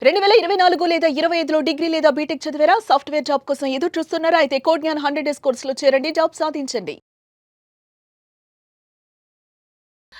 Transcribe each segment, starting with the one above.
2024 లేదా 25లో డిగ్రీ లేదా బీటెక్ చదివారా? సాఫ్ట్వేర్ జాబ్ కోసం ఎదురు చూస్తున్నారా? అయితే కోడ్ జ్ఞాన్ 100 డేస్ కోర్సులో చేరండి, జాబ్ సాధించండి.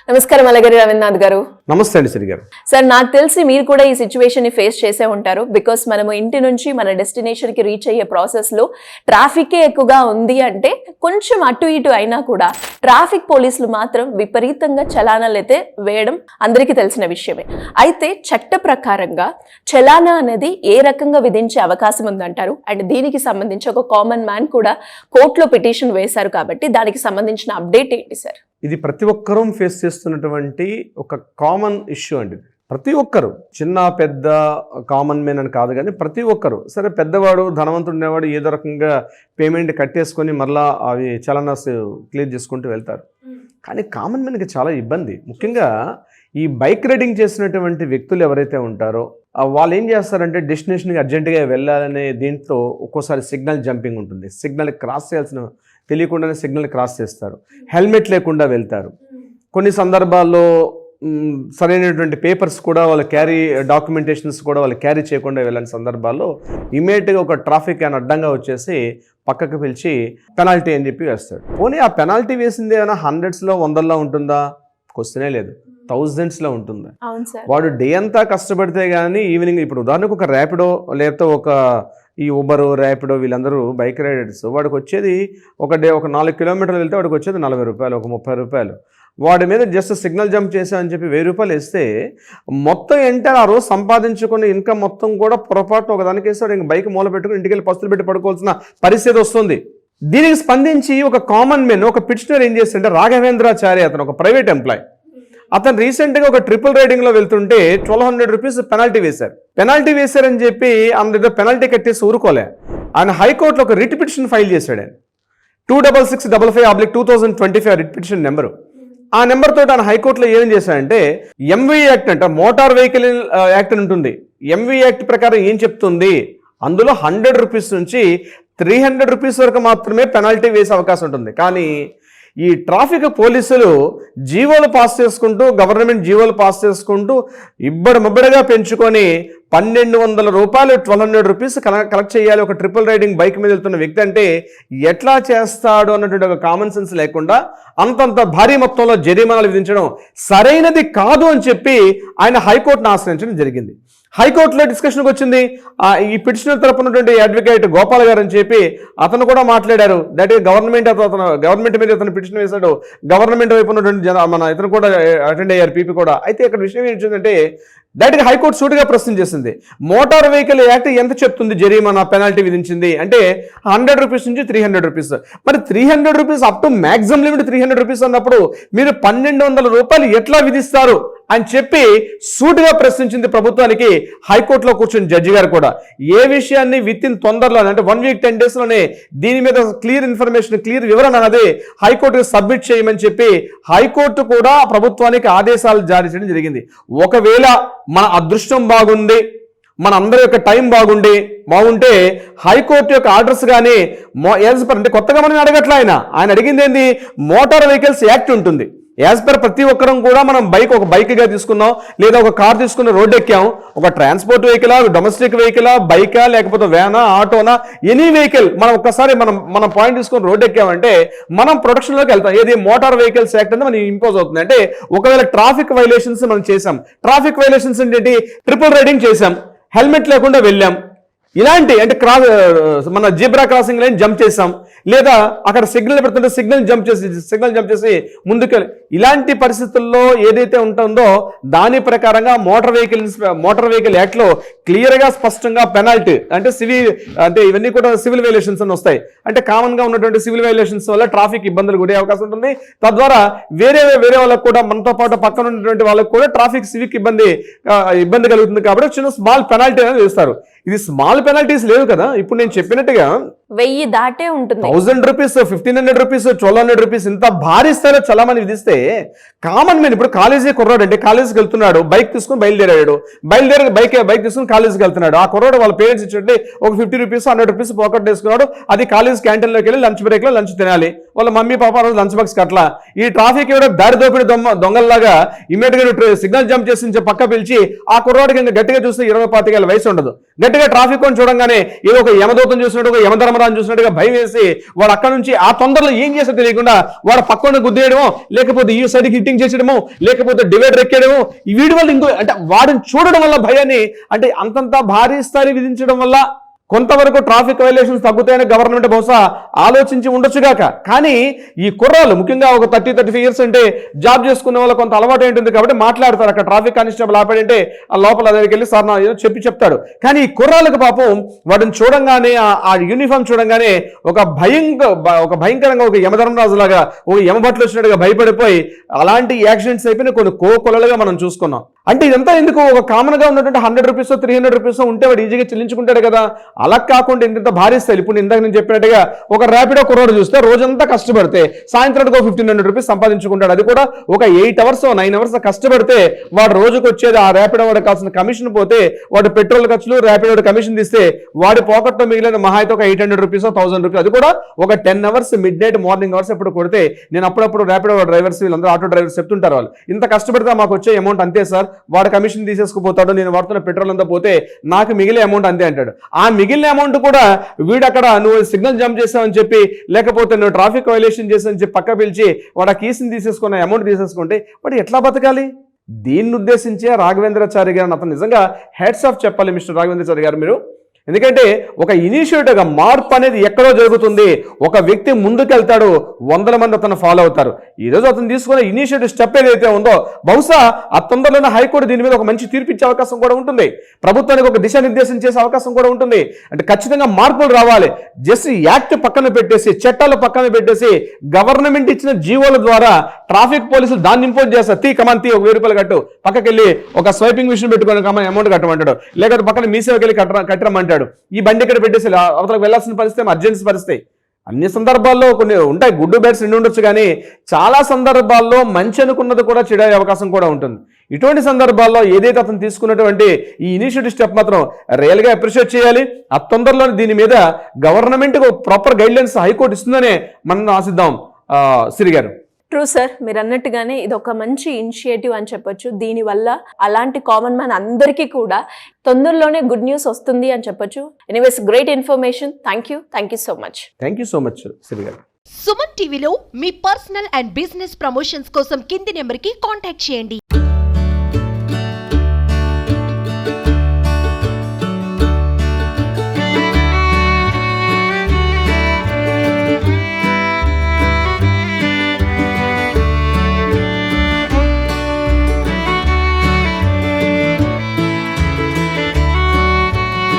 నమస్కారం అలగిరి రవీంద్రనాథ్ గారు. నమస్తే అండి శ్రీ గారు. సార్, నాకు తెలిసి మీరు కూడా ఈ సిచ్యువేషన్ ని ఫేస్ చేసే ఉంటారు. బికాస్ మనము ఇంటి నుంచి మన డెస్టినేషన్ కి రీచ్ అయ్యే ప్రాసెస్ లో ట్రాఫిక్ ఎక్కువగా ఉంది అంటే కొంచెం అటు ఇటు అయినా కూడా ట్రాఫిక్ పోలీసులు మాత్రం విపరీతంగా చలానాలు అయితే వేయడం అందరికీ తెలిసిన విషయమే. అయితే చట్ట ప్రకారంగా చలానా అనేది ఏ రకంగా విధించే అవకాశం ఉందంటారు? అండ్ దీనికి సంబంధించి ఒక కామన్ మ్యాన్ కూడా కోర్టులో పిటిషన్ వేశారు కాబట్టి దానికి సంబంధించిన అప్డేట్ ఏంటి సార్? ఇది ప్రతి ఒక్కరూ ఫేస్ చేస్తున్నటువంటి ఒక కామన్ ఇష్యూ అండి. ప్రతి ఒక్కరు, చిన్న పెద్ద కామన్ మెన్ అని కాదు, కానీ ప్రతి ఒక్కరు, సరే పెద్దవాడు ధనవంతుడు ఉండేవాడు ఏదో రకంగా పేమెంట్ కట్టేసుకొని మరలా అవి చలనాస్ క్లియర్ చేసుకుంటూ వెళ్తారు. కానీ కామన్ మెన్కి చాలా ఇబ్బంది. ముఖ్యంగా ఈ బైక్ రైడింగ్ చేసినటువంటి వ్యక్తులు ఎవరైతే ఉంటారో వాళ్ళు ఏం చేస్తారంటే డెస్టినేషన్కి అర్జెంటుగా వెళ్ళాలనే దీంట్లో ఒక్కోసారి సిగ్నల్ జంపింగ్ ఉంటుంది. సిగ్నల్ క్రాస్ చేయాల్సిన తెలియకుండానే సిగ్నల్ క్రాస్ చేస్తారు. హెల్మెట్ లేకుండా వెళ్తారు. కొన్ని సందర్భాల్లో సరైనటువంటి పేపర్స్ కూడా వాళ్ళు డాక్యుమెంటేషన్స్ కూడా వాళ్ళు క్యారీ చేయకుండా వెళ్ళని సందర్భాల్లో ఇమీడియట్గా ఒక ట్రాఫిక్ అని అడ్డంగా వచ్చేసి పక్కకు పిలిచి పెనాల్టీ అని చెప్పి వేస్తాడు. పోనీ ఆ పెనాల్టీ వేసింది ఏమైనా 100sలో 100లో ఉంటుందా? క్వశ్చనే లేదు, 1000sలో ఉంటుంది. వాడు డే అంతా కష్టపడితే కానీ ఈవినింగ్, ఇప్పుడు ఉదాహరణకు ఒక ర్యాపిడో లేకపోతే ఒక ఈ ఊబరు, ర్యాపిడో వీళ్ళందరూ బైక్ రైడర్స్, వాడికి వచ్చేది ఒక 4 కిలోమీటర్లు వెళ్తే వాడికి వచ్చేది 40 రూపాయలు, ఒక 30 రూపాయలు. వాడి మీద జస్ట్ సిగ్నల్ జంప్ చేశామని చెప్పి 1000 రూపాయలు వేస్తే మొత్తం ఏంటంటే ఆ రోజు సంపాదించుకున్న ఇన్కమ్ మొత్తం కూడా పొరపాటు ఒక దానికి వేస్తాడు. ఇంక బైక్ మూల పెట్టుకుని ఇంటికి వెళ్ళి పస్తులు పెట్టి పడుకోవాల్సిన పరిస్థితి వస్తుంది. దీనికి స్పందించి ఒక కామన్ మెన్, ఒక పిటిషనర్ ఏం చేస్తుంటే రాఘవేంద్రాచారి, అతను ఒక ప్రైవేట్ ఎంప్లాయ్. అతను రీసెంట్గా ఒక ట్రిపుల్ రైడింగ్లో వెళ్తుంటే 1200 రూపీస్ పెనాల్టీ వేశారు. పెనాల్టీ వేశారని చెప్పి అందులో పెనాల్టీ కట్టేసి ఊరుకోలే. ఆయన హైకోర్టులో ఒక రిట్ పిటిషన్ ఫైల్ చేశాడు. ఆయన 2665/2025 రిట్ పిటిషన్ నెంబరు. ఆ నెంబర్ తోటి ఆయన హైకోర్టులో ఏం చేశాడంటే ఎంవీ యాక్ట్ అంట, మోటార్ వెహికల్ యాక్ట్ అని ఉంటుంది. ఎంవీ యాక్ట్ ప్రకారం ఏం చెప్తుంది, అందులో 100 రూపీస్ నుంచి 300 రూపీస్ వరకు మాత్రమే పెనాల్టీ వేసే అవకాశం ఉంటుంది. కానీ ఈ ట్రాఫిక్ పోలీసులు జీవోలు పాస్ చేసుకుంటూ, గవర్నమెంట్ జీవోలు పాస్ చేసుకుంటూ ఇబ్బడిగా పెంచుకొని 1200 రూపాయలు, 1200 రూపీస్ కలెక్ట్ చేయాలి ఒక ట్రిపుల్ రైడింగ్ బైక్ మీద వెళ్తున్న వ్యక్తి అంటే ఎట్లా చేస్తాడు అన్నటువంటి ఒక కామన్ సెన్స్ లేకుండా అంతంత భారీ మొత్తంలో జరిమానాలు విధించడం సరైనది కాదు అని చెప్పి ఆయన హైకోర్టును ఆశ్రయించడం జరిగింది. హైకోర్టులో డిస్కషన్కి వచ్చింది. ఈ పిటిషనర్ తరపునటువంటి అడ్వకేట్ గోపాల్ గారు అని చెప్పి అతను కూడా మాట్లాడారు. దట్ ఈస్ గవర్నమెంట్ మీద అతను పిటిషన్ వేశాడు. గవర్నమెంట్ వైపు ఉన్నటువంటి ఇతను కూడా అటెండ్ అయ్యారు, పీపీ కూడా. అయితే ఇక్కడ విషయం ఏంటంటే డైరెక్ట్గా హైకోర్టు సూటిగా ప్రశ్న చేసింది, మోటార్ వెహికల్ యాక్ట్ ఎంత చెప్తుంది జరిమానా పెనాల్టీ విధించింది అంటే 100 రూపీస్ నుంచి 300 రూపీస్. మరి 300 rupees up to maximum limit 300 rupees అన్నప్పుడు మీరు 1200 రూపాయలు ఎట్లా విధిస్తారు అని చెప్పి సూటిగా ప్రశ్నించింది ప్రభుత్వానికి హైకోర్టులో కూర్చుని జడ్జి గారు కూడా. ఏ విషయాన్ని విత్ ఇన్ తొందరలో అంటే 1 వీక్ 10 డేస్లోనే దీని మీద క్లియర్ ఇన్ఫర్మేషన్, క్లియర్ వివరణ అనేది హైకోర్టుకి సబ్మిట్ చేయమని చెప్పి హైకోర్టు కూడా ప్రభుత్వానికి ఆదేశాలు జారీ చేయడం జరిగింది. ఒకవేళ మన అదృష్టం బాగుంది, మన అందరి యొక్క టైం బాగుంటే హైకోర్టు యొక్క ఆర్డర్స్ కానీ అంటే కొత్తగా మనం అడగట్లా, ఆయన అడిగింది ఏంది, మోటార్ వెహికల్స్ యాక్ట్ ఉంటుంది. యాజ్ పర్ ప్రతి ఒక్కరం కూడా మనం ఒక బైక్గా తీసుకున్నాం లేదా ఒక కార్ తీసుకుని రోడ్డు ఎక్కాం. ఒక ట్రాన్స్పోర్ట్ వెహికలా, డొమెస్టిక్ వెహికలా, బైకా, లేకపోతే వ్యానా, ఆటోనా, ఎనీ వెహికల్ మనం ఒక్కసారి మనం పాయింట్ తీసుకొని రోడ్డు ఎక్కామంటే మనం ప్రొటెక్షన్లోకి వెళ్తాం. ఏది మోటార్ వెహికల్స్ యాక్ట్ అనేది మనం ఇంపోజ్ అవుతుంది. అంటే ఒకవేళ ట్రాఫిక్ వైలేషన్స్ మనం చేసాం, ట్రాఫిక్ వైలేషన్స్ ఏంటి, ట్రిపుల్ రైడింగ్ చేసాం, హెల్మెట్ లేకుండా వెళ్ళాం, ఇలాంటి అంటే మన జీబ్రా క్రాసింగ్ లైన్ జంప్ చేసాం, లేదా అక్కడ సిగ్నల్ పెడుతుంటే సిగ్నల్ జంప్ చేసి ముందుకు, ఇలాంటి పరిస్థితుల్లో ఏదైతే ఉంటుందో దాని ప్రకారంగా మోటార్ వెహికల్ యాక్ట్లో క్లియర్గా స్పష్టంగా పెనాల్టీ అంటే అంటే ఇవన్నీ కూడా సివిల్ వైలేషన్స్ అని వస్తాయి. అంటే కామన్గా ఉన్నటువంటి సివిల్ వైలేషన్స్ వల్ల ట్రాఫిక్ ఇబ్బందులు కూడా అవకాశం ఉంటుంది. తద్వారా వేరే వాళ్ళకు కూడా, మనతో పాటు పక్కన ఉన్నటువంటి వాళ్ళకు కూడా ట్రాఫిక్ సివిక్ ఇబ్బంది కలుగుతుంది. కాబట్టి చిన్న స్మాల్ పెనాల్టీ అనేది వేస్తారు. ఇది స్మాల్ పెనాల్టీస్ లేవు కదా, ఇప్పుడు నేను చెప్పినట్టుగా 1000 దాటే ఉంటుంది. 1000 రూపీస్, 1500 రూపీస్, 1200 రూపీస్ ఇంత భారీ స్థాయిలో చలామణి విధిస్తే కామన్ మెన్, ఇప్పుడు కాలేజీ కుర్రాడు అంటే కాలేజీకి వెళ్తున్నాడు, బైక్ తీసుకుని బయలుదేరాడు, బైక్ తీసుకుని కాలేజీకి వెళ్తున్నాడు. ఆ కుర్రాడు వాళ్ళ పేరెంట్స్ ఇచ్చేటంటే ఒక 50 రూపీస్ 100 రూపీస్ పాకెట్ వేసుకున్నాడు. అది కాలేజ్ క్యాంటీన్లోకి వెళ్ళి లంచ్ బ్రేక్లో లంచ్ తినాలి. వాళ్ళ మమ్మీ పాప రోజు లంచ్ బాక్స్ కట్ల ఈ ట్రాఫిక్ ఎవడో దారి దోపిడి దొంగల్లాగా ఇమీడియట్ గా సిగ్నల్ జంప్ చేసి పక్క పిలిచి ఆ కుర్రాడికి ఇంకా గట్టిగా చూస్తే 20-25 వయసు ఉండదు. గట్టిగా ట్రాఫిక్ కొని చూడంగానే ఏదో ఒక యమదూతం చూసినట్టు ఒక యమధర్మరాజు చూసినట్టుగా భయం వేసి వాడు అక్కడ నుంచి ఆ తొందరలో ఏం చేసో తెలియకుండా వాడు పక్కన గుద్దేయడమో, లేకపోతే ఈ సైడ్కి హిట్టింగ్ చేసేయడమో, లేకపోతే డివైడర్ ఎక్కేయడమో, వీడి వల్ల ఇంకో అంటే వాడిని చూడడం వల్ల భయాన్ని అంటే అంతంత భారీ స్థాయి విధించడం వల్ల కొంతవరకు ట్రాఫిక్ వైలేషన్స్ తగ్గుతాయని గవర్నమెంట్ బహుశా ఆలోచించి ఉండొచ్చుగాక. కానీ ఈ కుర్రాళ్ళు ముఖ్యంగా ఒక 30-35 ఇయర్స్ అంటే జాబ్ చేసుకునే వాళ్ళ కొంత అలవాటు ఉంటుంది కాబట్టి మాట్లాడతారు. అక్కడ ట్రాఫిక్ కానిస్టేబుల్ ఆపాడంటే ఆ లోపల దగ్గరికి వెళ్ళి సార్ నా ఏదో చెప్తాడు. కానీ ఈ కుర్రాళ్ళకి పాపం వాటిని చూడంగానే ఆ యూనిఫామ్ చూడంగానే ఒక భయంకరంగా ఒక యమధర్మరాజు లాగా ఒక యమభట్లు వచ్చినట్టుగా భయపడిపోయి అలాంటి యాక్సిడెంట్స్ అయిపోయిన కొన్ని కోకొలలుగా మనం చూసుకున్నాం. అంటే ఇదంతా ఎందుకు ఒక కామన్ గా ఉన్నటువంటి 100 రూపీస్ 300 రూపీస్ ఉంటే వాడు ఈజీగా చెల్లించుకుంటాడు కదా. అలా కాకుండా ఇంత భారీ స్థాయి ఇప్పుడు ఇందాక నేను చెప్పినట్టుగా ఒక ర్యాపిడో కుర్రోడు చూస్తే రోజంతా కష్టపడితే సాయంత్రానికి 1500 రూపీస్ సంపాదించుకుంటాడు. అది కూడా ఒక 8 అవర్స్ 9 అవర్స్ కష్టపడితే వాడు రోజుకు వచ్చేది ఆ ర్యాపిడో వాడికి కావాల్సిన కమిషన్ పోతే వాడు పెట్రోల్ ఖర్చులు ర్యాపిడో కమిషన్ తీస్తే వాడి పాకెట్లో మిగిలిన మహా అయితే ఒక 800 రూపీస్ 1000 రూపీస్. అది కూడా ఒక 10 hours mid night morning hours ఎప్పుడు కొడితే నేను అప్పుడప్పుడు ర్యాపిడో డ్రైవర్స్ వీళ్ళందరూ ఆటో డ్రైవర్స్ చెప్తుంటారు వాళ్ళు ఇంత కష్టపడితే మాకు వచ్చే అమౌంట్ అంతే సార్, వాడు కమిషన్ తీసేసుకుపోతాడు, నేను వాడుతున్న పెట్రోల్ అంతా పోతే నాకు మిగిలే అమౌంట్ అంతే అంటాడు. ఆ మిగిలిన అమౌంట్ కూడా వీడు అక్కడ నువ్వు సిగ్నల్ జంప్ చేసావని చెప్పి లేకపోతే నువ్వు ట్రాఫిక్ వైలేషన్ చేసావని చెప్పి పక్క పిలిచి వాడు ఆ కీసుని తీసేసుకున్న అమౌంట్ తీసేసుకుంటే వాడు ఎట్లా బతకాలి? దీన్ని ఉద్దేశించే రాఘవేంద్రాచారి గారు అతను నిజంగా హెడ్స్ ఆఫ్ చెప్పాలి మిస్టర్ రాఘవేంద్రాచారి గారు మీరు. ఎందుకంటే ఒక ఇనిషియేటివ్గా మార్పు అనేది ఎక్కడో జరుగుతుంది. ఒక వ్యక్తి ముందుకెళ్తాడు, 100 మంది అతను ఫాలో అవుతారు. ఈరోజు అతను తీసుకున్న ఇనిషియేటివ్ స్టెప్ ఏదైతే ఉందో బహుశా ఆ తొందరలోనే హైకోర్టు దీని మీద ఒక మంచి తీర్పు ఇచ్చే అవకాశం కూడా ఉంటుంది. ప్రభుత్వానికి ఒక దిశానిర్దేశం చేసే అవకాశం కూడా ఉంటుంది. అంటే ఖచ్చితంగా మార్పులు రావాలి. జస్ట్ యాక్ట్ పక్కన పెట్టేసి చట్టాలు పక్కన పెట్టేసి గవర్నమెంట్ ఇచ్చిన జీవోల ద్వారా ట్రాఫిక్ పోలీసులు దాన్ని ఇంపోజ్ చేస్తారు. కమాన్ 1000 రూపాయలు కట్టు, పక్కకెళ్ళి ఒక స్వైపింగ్ మిషన్ పెట్టుకొని అమౌంట్ కట్టమంటాడు, లేకపోతే పక్కన మీసేవకి వెళ్ళి కట్టమంటాడు. ఈ బండి ఇక్కడ పెట్టేసి అవతలకు వెళ్లాల్సిన పరిస్థితి అర్జెన్సీ పరిస్థితి. అన్ని సందర్భాల్లో కొన్ని ఉంటాయి, గుడ్ బ్యాడ్స్ రెండు ఉండొచ్చు. కానీ చాలా సందర్భాల్లో మంచి అనుకున్నది కూడా చెడే అవకాశం కూడా ఉంటుంది. ఇటువంటి సందర్భాల్లో ఏదైతే అతను తీసుకున్నటువంటి ఈ ఇనిషియేటివ్ స్టెప్ మాత్రం రియల్ గా అప్రిషియేట్ చేయాలి. ఆ తొందరలో దీని మీద government proper guidelines high court ఇస్తుందనే మనం ఆశిద్దాం. శ్రీ గారు ట్రూ సార్, మీరు అన్నట్టుగానే ఇది ఒక మంచి ఇనిషియేటివ్ అని చెప్పొచ్చు. దీనివల్ల అలాంటి కామన్ మ్యాన్ అందరికీ కూడా తొందరలోనే గుడ్ న్యూస్ వస్తుంది అని చెప్పొచ్చు. Anyways great information. Thank you so much. Thank you so much Shri garu. Suman టీవీలో మీ పర్సనల్ అండ్ బిజినెస్ ప్రమోషన్స్ కోసం కింది నెంబర్కి కాంటాక్ట్ చేయండి.